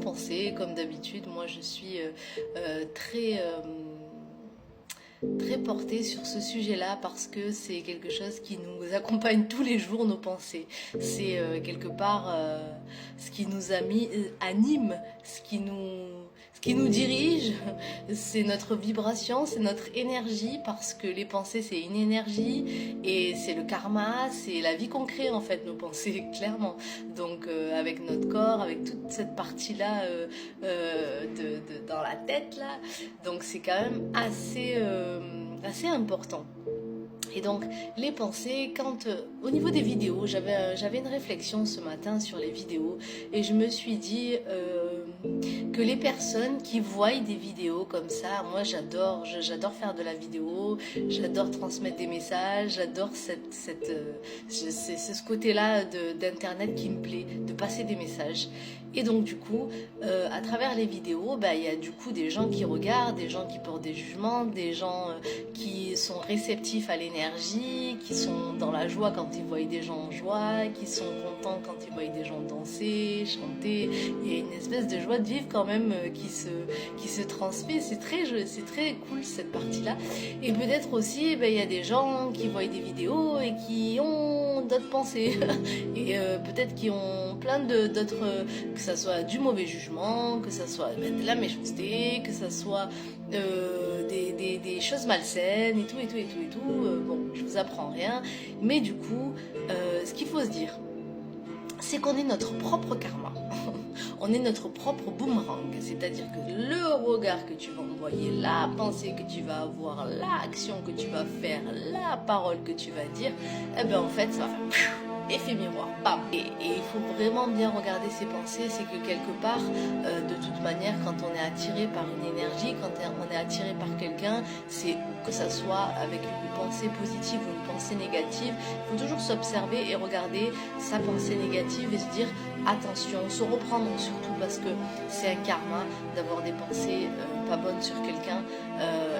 pensées. Comme d'habitude, moi je suis très portée sur ce sujet-là parce que c'est quelque chose qui nous accompagne tous les jours, nos pensées. C'est quelque part ce qui nous anime, ce qui nous dirige, c'est notre vibration, c'est notre énergie, parce que les pensées c'est une énergie et c'est le karma, c'est la vie qu'on crée en fait, nos pensées, clairement. Donc avec notre corps, avec toute cette partie-là dans la tête là, donc c'est quand même assez important. Et donc les pensées, quand au niveau des vidéos, j'avais une réflexion ce matin sur les vidéos et je me suis dit que les personnes qui voient des vidéos comme ça, moi j'adore faire de la vidéo, j'adore transmettre des messages, j'adore c'est ce côté-là d'internet qui me plaît, de passer des messages. Et donc du coup, à travers les vidéos, il y a du coup des gens qui regardent, des gens qui portent des jugements, des gens qui sont réceptifs à l'énergie, qui sont dans la joie quand ils voient des gens en joie, qui sont contents quand ils voient des gens danser, chanter. Il y a une espèce de joie de vivre quand même qui se transmet. C'est très cool cette partie-là. Et peut-être aussi, il y a des gens qui voient des vidéos et qui ont d'autres pensées. Et peut-être qui ont plein d'autres... que ça soit du mauvais jugement, que ça soit de la méchanceté, que ça soit des choses malsaines et tout. Bon, je vous apprends rien, mais du coup, ce qu'il faut se dire, c'est qu'on est notre propre karma. On est notre propre boomerang, c'est-à-dire que le regard que tu vas envoyer, la pensée que tu vas avoir, l'action que tu vas faire, la parole que tu vas dire, en fait, ça va faire effet miroir, bam. Et il faut vraiment bien regarder ses pensées, c'est que quelque part, de toute manière, quand on est attiré par une énergie, quand on est attiré par quelqu'un, c'est que ça soit avec une pensée positive ou une pensée négative, il faut toujours s'observer et regarder sa pensée négative et se dire attention, se reprendre surtout parce que c'est un karma d'avoir des pensées pas bonnes sur quelqu'un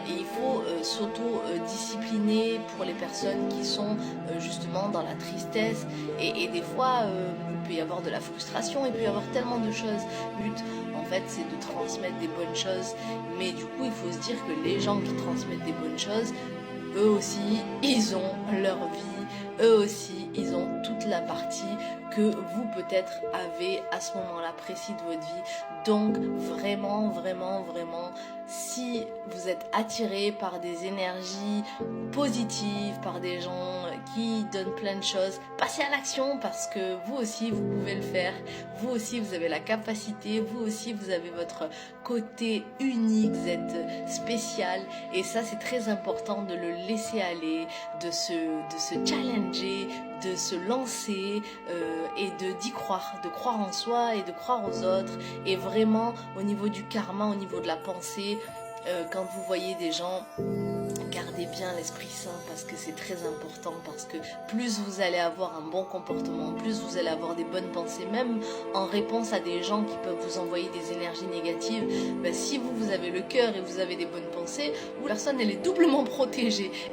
et il faut s'auto-discipliner pour les personnes qui sont justement dans la tristesse et des fois il peut y avoir de la frustration, il peut y avoir tellement de choses. Le but en fait c'est de transmettre des bonnes choses, mais du coup il faut se dire que les gens qui transmettent des bonnes choses, eux aussi ils ont leur vie, eux aussi ils ont toute la partie que vous peut-être avez à ce moment-là précis de votre vie. Donc vraiment, si vous êtes attiré par des énergies positives, par des gens qui donnent plein de choses, passez à l'action parce que vous aussi vous pouvez le faire, vous aussi vous avez la capacité, vous aussi vous avez votre côté unique, vous êtes spécial et ça c'est très important de le laisser aller, de se challenger, de se lancer et d'y croire, de croire en soi et de croire aux autres. Et vraiment au niveau du karma, au niveau de la pensée, quand vous voyez des gens, gardez bien l'Esprit Saint parce que c'est très important, parce que plus vous allez avoir un bon comportement, plus vous allez avoir des bonnes pensées, même en réponse à des gens qui peuvent vous envoyer des énergies négatives, si vous avez le cœur et vous avez des bonnes pensées, la personne elle est doublement protégée.